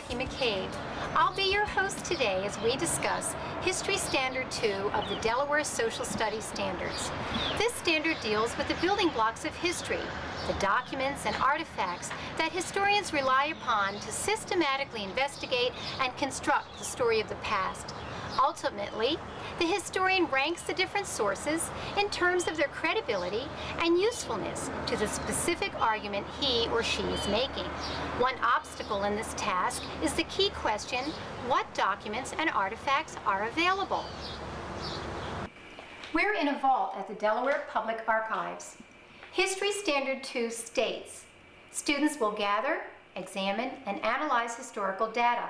Becky McCabe. I'll be your host today as we discuss History Standard 2 of the Delaware Social Studies Standards. This standard deals with the building blocks of history, the documents and artifacts that historians rely upon to systematically investigate and construct the story of the past. Ultimately, the historian ranks the different sources in terms of their credibility and usefulness to the specific argument he or she is making. One obstacle in this task is the key question, what documents and artifacts are available? We're in a vault at the Delaware Public Archives. History Standard 2 states, students will gather, examine, and analyze historical data.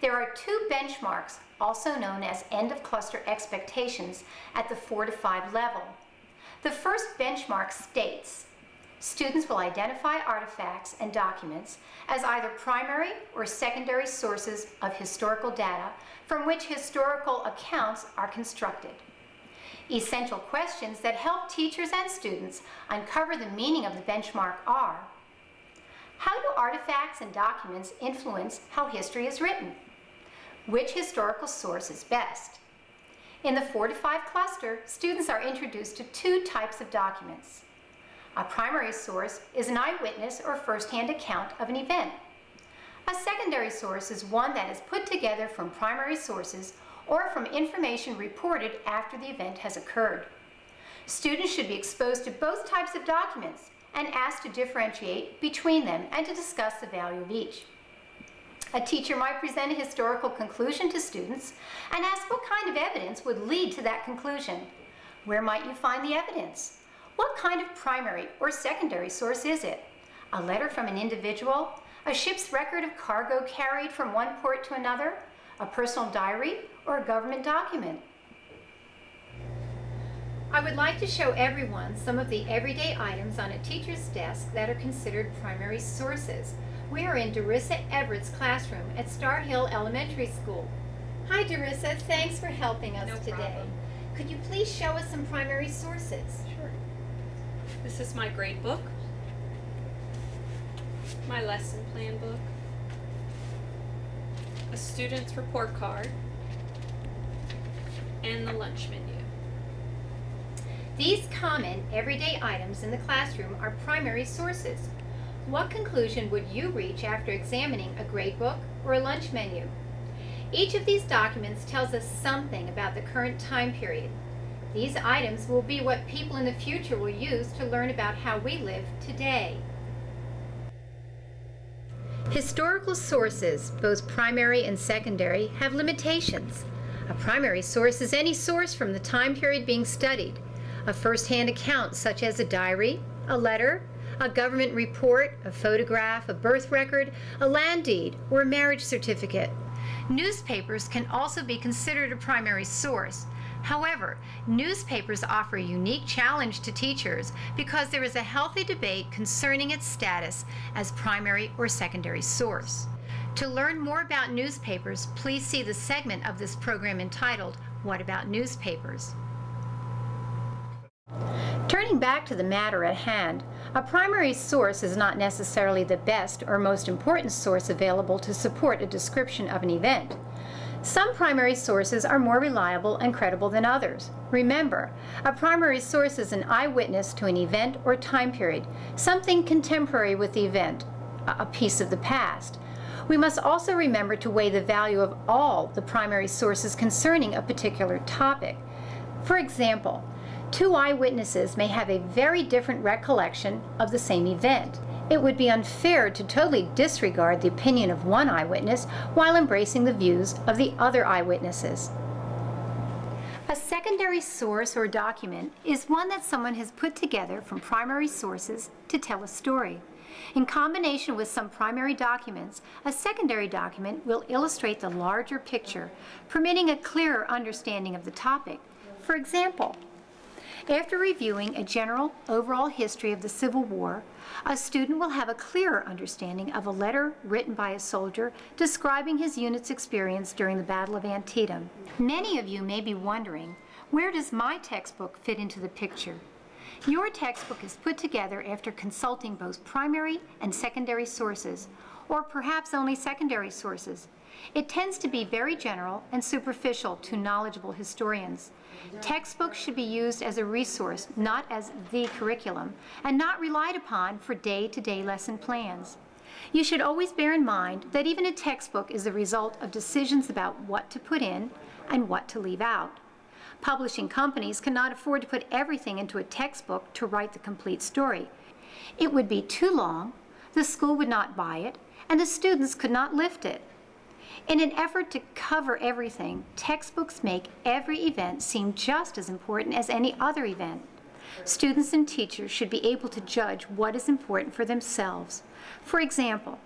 There are two benchmarks, also known as end-of-cluster expectations, at the 4 to 5 level. The first benchmark states, students will identify artifacts and documents as either primary or secondary sources of historical data from which historical accounts are constructed. Essential questions that help teachers and students uncover the meaning of the benchmark are, how do artifacts and documents influence how history is written? Which historical source is best? In the 4 to 5 cluster, students are introduced to two types of documents. A primary source is an eyewitness or first-hand account of an event. A secondary source is one that is put together from primary sources or from information reported after the event has occurred. Students should be exposed to both types of documents and asked to differentiate between them and to discuss the value of each. A teacher might present a historical conclusion to students and ask what kind of evidence would lead to that conclusion. Where might you find the evidence? What kind of primary or secondary source is it? A letter from an individual? A ship's record of cargo carried from one port to another? A personal diary or a government document? I would like to show everyone some of the everyday items on a teacher's desk that are considered primary sources. We are in Darissa Everett's classroom at Star Hill Elementary School. Hi Darissa, thanks for helping us today. Problem. Could you please show us some primary sources? Sure. This is my grade book, my lesson plan book, a student's report card, and the lunch menu. These common everyday items in the classroom are primary sources. What conclusion would you reach after examining a grade book or a lunch menu? Each of these documents tells us something about the current time period. These items will be what people in the future will use to learn about how we live today. Historical sources, both primary and secondary, have limitations. A primary source is any source from the time period being studied. A first-hand account such as a diary, a letter, a government report, a photograph, a birth record, a land deed, or a marriage certificate. Newspapers can also be considered a primary source. However, newspapers offer a unique challenge to teachers because there is a healthy debate concerning its status as primary or secondary source. To learn more about newspapers, please see the segment of this program entitled, What About Newspapers? Turning back to the matter at hand, a primary source is not necessarily the best or most important source available to support a description of an event. Some primary sources are more reliable and credible than others. Remember, a primary source is an eyewitness to an event or time period, something contemporary with the event, a piece of the past. We must also remember to weigh the value of all the primary sources concerning a particular topic. For example, two eyewitnesses may have a very different recollection of the same event. It would be unfair to totally disregard the opinion of one eyewitness while embracing the views of the other eyewitnesses. A secondary source or document is one that someone has put together from primary sources to tell a story. In combination with some primary documents, a secondary document will illustrate the larger picture, permitting a clearer understanding of the topic. For example, after reviewing a general overall history of the Civil War, a student will have a clearer understanding of a letter written by a soldier describing his unit's experience during the Battle of Antietam. Many of you may be wondering, where does my textbook fit into the picture? Your textbook is put together after consulting both primary and secondary sources, or perhaps only secondary sources. It tends to be very general and superficial to knowledgeable historians. Textbooks should be used as a resource, not as the curriculum, and not relied upon for day-to-day lesson plans. You should always bear in mind that even a textbook is the result of decisions about what to put in and what to leave out. Publishing companies cannot afford to put everything into a textbook to write the complete story. It would be too long, the school would not buy it, and the students could not lift it. In an effort to cover everything, textbooks make every event seem just as important as any other event. Students and teachers should be able to judge what is important for themselves. For example,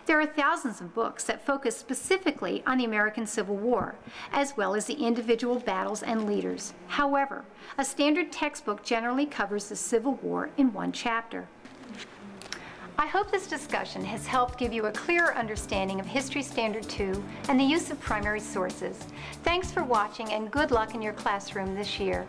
there are thousands of books that focus specifically on the American Civil War, as well as the individual battles and leaders. However, a standard textbook generally covers the Civil War in one chapter. I hope this discussion has helped give you a clearer understanding of History Standard 2 and the use of primary sources. Thanks for watching and good luck in your classroom this year.